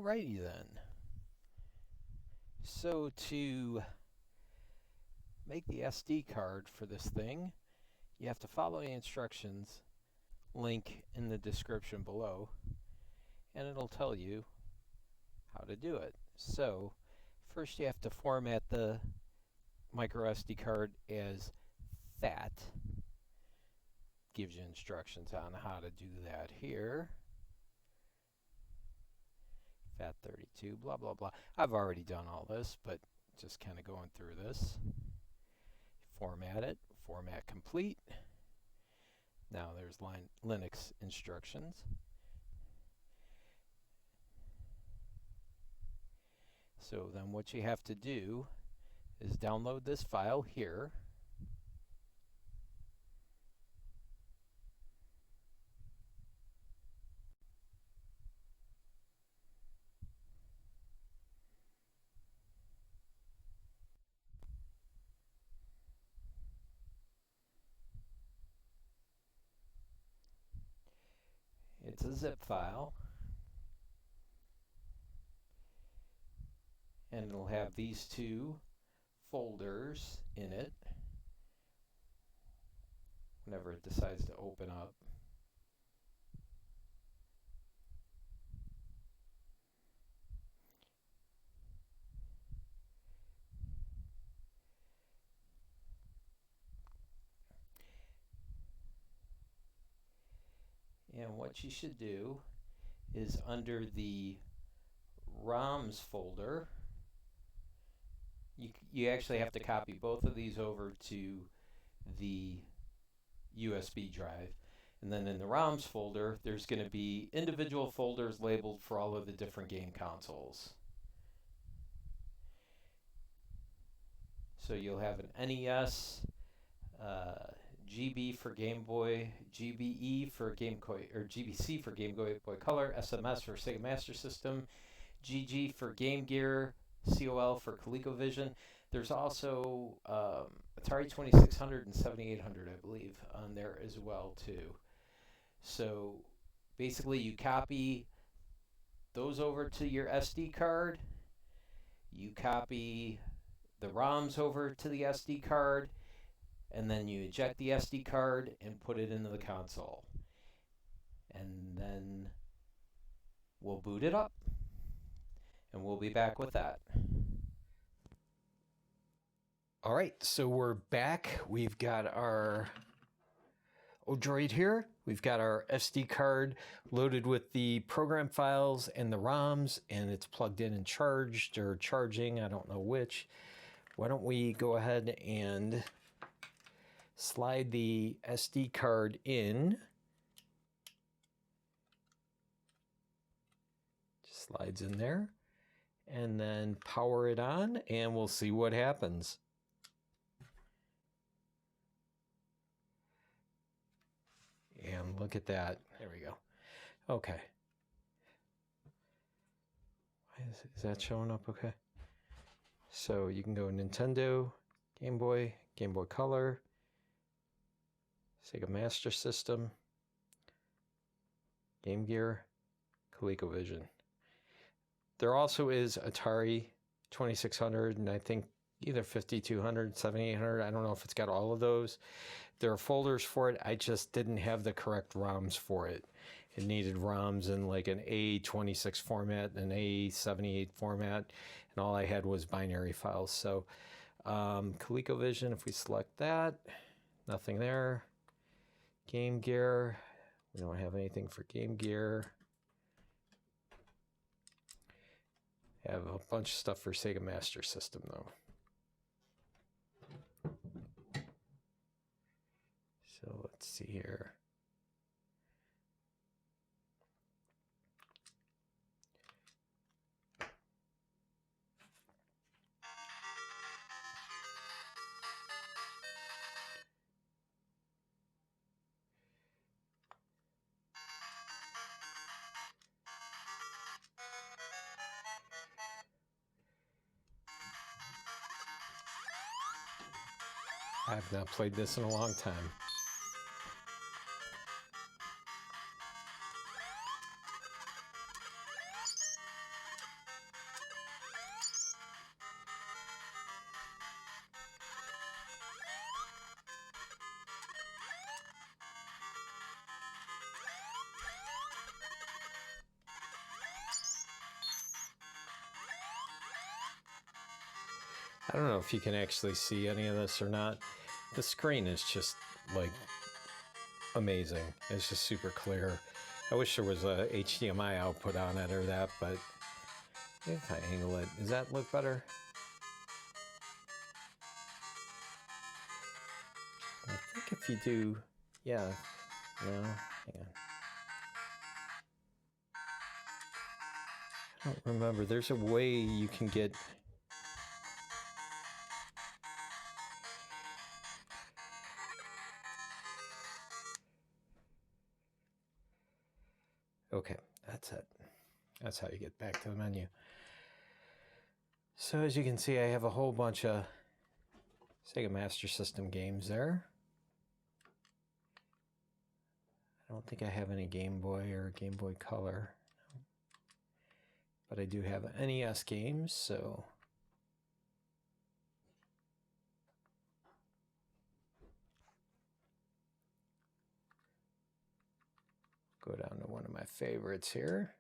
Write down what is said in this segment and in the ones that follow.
Alrighty then. So to make the SD card for this thing, you have to follow the instructions, link in the description below, and it'll tell you how to do it. So first you have to format the micro SD card as FAT. Gives you instructions on how to do that here. FAT32, blah, blah, blah. I've already done all this, but just kind of going through this. Format it, format complete. Now there's Linux instructions. So then what you have to do is download this file here. It's a zip file, and it'll have these two folders in it whenever it decides to open up. And what you should do is under the ROMs folder, you actually have to copy both of these over to the USB drive. And then in the ROMs folder, there's going to be individual folders labeled for all of the different game consoles. So you'll have an NES, GB for Game Boy, GBE for Game Boy, or GBC for Game Boy Color, SMS for Sega Master System, GG for Game Gear, COL for ColecoVision. There's also Atari 2600 and 7800, I believe, on there as well too. So basically you copy those over to your SD card, you copy the ROMs over to the SD card, and then you eject the SD card and put it into the console. And then we'll boot it up, and we'll be back with that. All right, so we're back. We've got our Odroid here. We've got our SD card loaded with the program files and the ROMs, and it's plugged in and charged, or charging, I don't know which. Why don't we go ahead and slide the SD card in. Just slides in there. And then power it on, and we'll see what happens. And look at that. There we go. Okay. Is that showing up okay? So you can go Nintendo, Game Boy Color, Sega Master System, Game Gear, ColecoVision. There also is Atari 2600 and I think either 5200, 7800. I don't know if it's got all of those. There are folders for it. I just didn't have the correct ROMs for it. It needed ROMs in like an A26 format, an A78 format, and all I had was binary files. So ColecoVision, if we select that, nothing there. Game Gear, we don't have anything for Game Gear. Have a bunch of stuff for Sega Master System though. So let's see here. I've not played this in a long time. I don't know if you can actually see any of this or not. The screen is just like amazing. It's just super clear. I wish there was a HDMI output on it or that, but if I angle it, does that look better? I think if you do, yeah, no, hang on. I don't remember. There's a way you can get. Okay, that's it. That's how you get back to the menu. So as you can see, I have a whole bunch of Sega Master System games there. I don't think I have any Game Boy or Game Boy Color, but I do have NES games, so go down to one of my favorites here.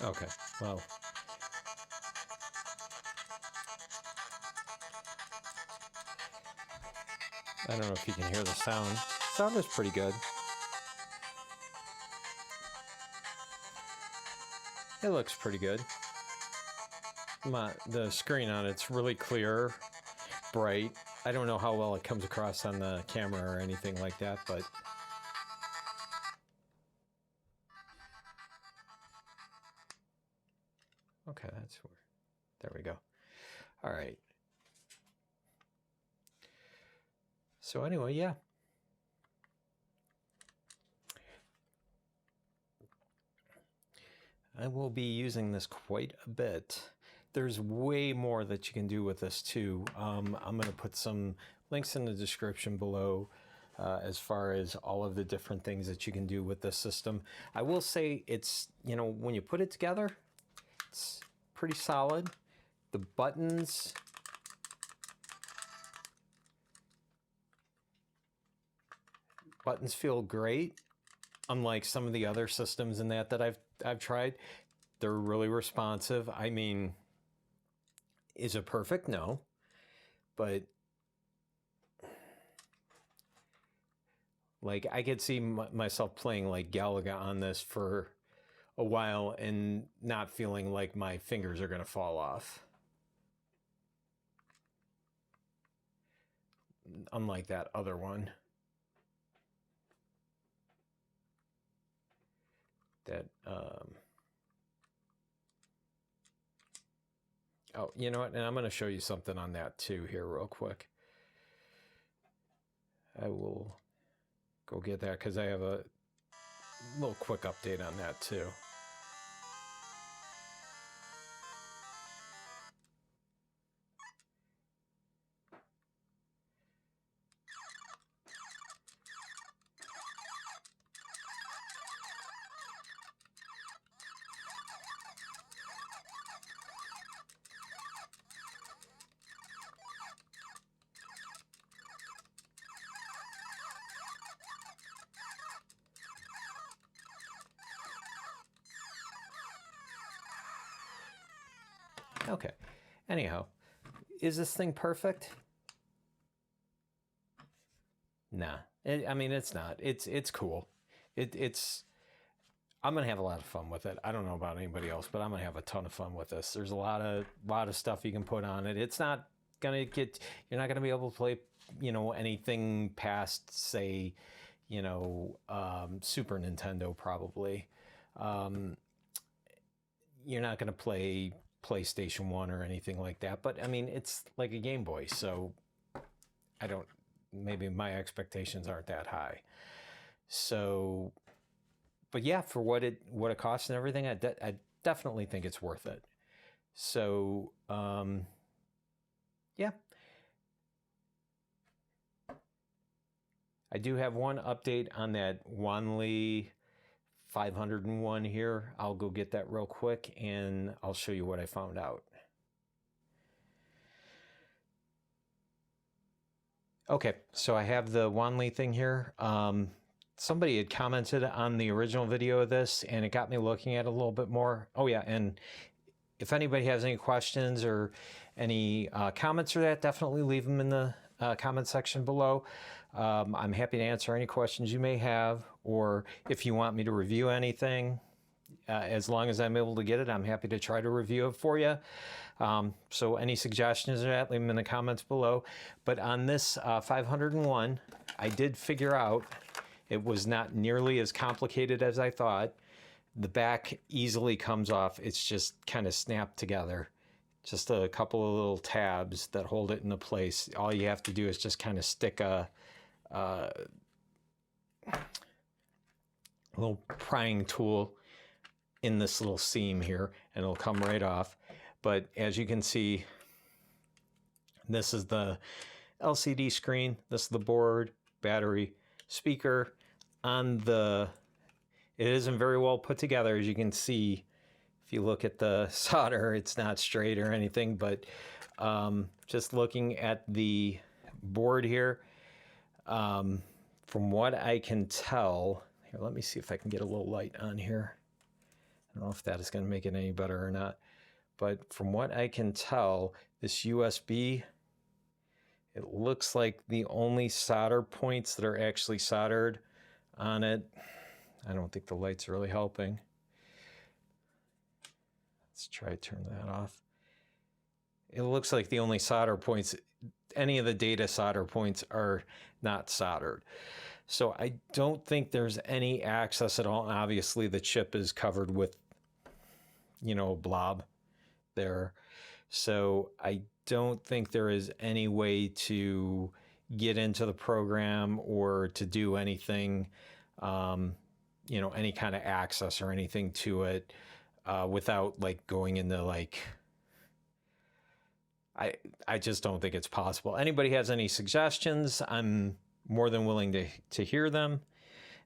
Okay, well. I don't know if you can hear the sound. Sound is pretty good. It looks pretty good. The screen on it's really clear, bright. I don't know how well it comes across on the camera or anything like that, but okay, that's where. There we go. All right. So anyway, yeah. I will be using this quite a bit. There's way more that you can do with this too. I'm going to put some links in the description below as far as all of the different things that you can do with this system. I will say it's, you know, when you put it together, it's pretty solid. The buttons feel great. Unlike some of the other systems in that I've tried, they're really responsive. I mean, is it perfect? No, but like I could see myself playing like Galaga on this for a while and not feeling like my fingers are going to fall off. Unlike that other one. That, oh, you know what? And I'm going to show you something on that too here real quick. I will go get that because I have a little quick update on that too. Okay. Anyhow, is this thing perfect? Nah, I mean, it's not. It's cool. It's. I'm gonna have a lot of fun with it. I don't know about anybody else, but I'm gonna have a ton of fun with this. There's a lot of stuff you can put on it. It's not gonna get. You're not gonna be able to play, anything past, say, Super Nintendo probably. You're not gonna play PlayStation 1 or anything like that. But I mean, it's like a Game Boy, so maybe my expectations aren't that high. So, but yeah, for what it costs and everything, I definitely think it's worth it. So, yeah. I do have one update on that Wanle 501 here. I'll go get that real quick and I'll show you what I found out. Okay, so I have the Wanle thing here. Somebody had commented on the original video of this and it got me looking at it a little bit more. Oh yeah, and if anybody has any questions or any comments or that, definitely leave them in the comment section below. I'm happy to answer any questions you may have, or if you want me to review anything, as long as I'm able to get it, I'm happy to try to review it for you. So any suggestions or that, leave them in the comments below. But on this 501, I did figure out it was not nearly as complicated as I thought. The back easily comes off. It's just kind of snapped together. Just a couple of little tabs that hold it into place. All you have to do is just kind of stick a little prying tool in this little seam here and it'll come right off. But as you can see, this is the LCD screen, this is the board, battery, speaker. It isn't very well put together, as you can see. If you look at the solder, it's not straight or anything, but just looking at the board here, from what I can tell, here, let me see if I can get a little light on here. I don't know if that is going to make it any better or not, but from what I can tell, this USB, it looks like the only solder points that are actually soldered on it. I don't think the light's really helping. Let's try to turn that off. It looks like the only solder points, any of the data solder points are not soldered. So I don't think there's any access at all. And obviously the chip is covered with, a blob there. So I don't think there is any way to get into the program or to do anything, any kind of access or anything to it. Without going into I just don't think it's possible. Anybody has any suggestions, I'm more than willing to hear them.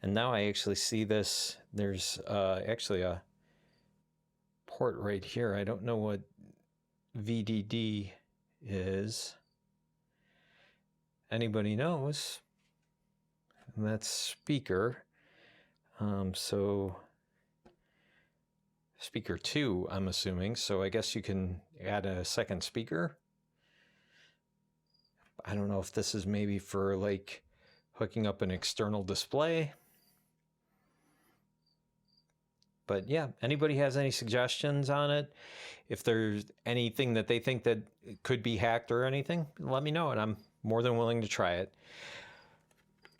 And now I actually see this, there's actually a port right here. I don't know what VDD is. Anybody knows? And that's speaker. So speaker 2, I'm assuming. So I guess you can add a second speaker. I don't know if this is maybe for hooking up an external display. But yeah, anybody has any suggestions on it? If there's anything that they think that could be hacked or anything, let me know and I'm more than willing to try it.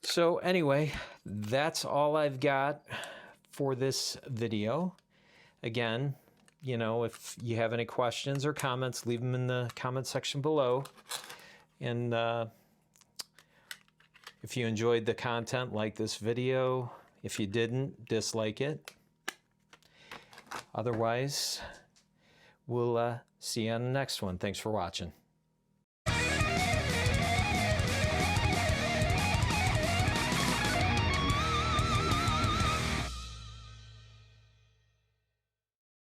So anyway, that's all I've got for this video. Again, if you have any questions or comments, leave them in the comment section below. And if you enjoyed the content, like this video. If you didn't, dislike it. Otherwise, we'll see you on the next one. Thanks for watching.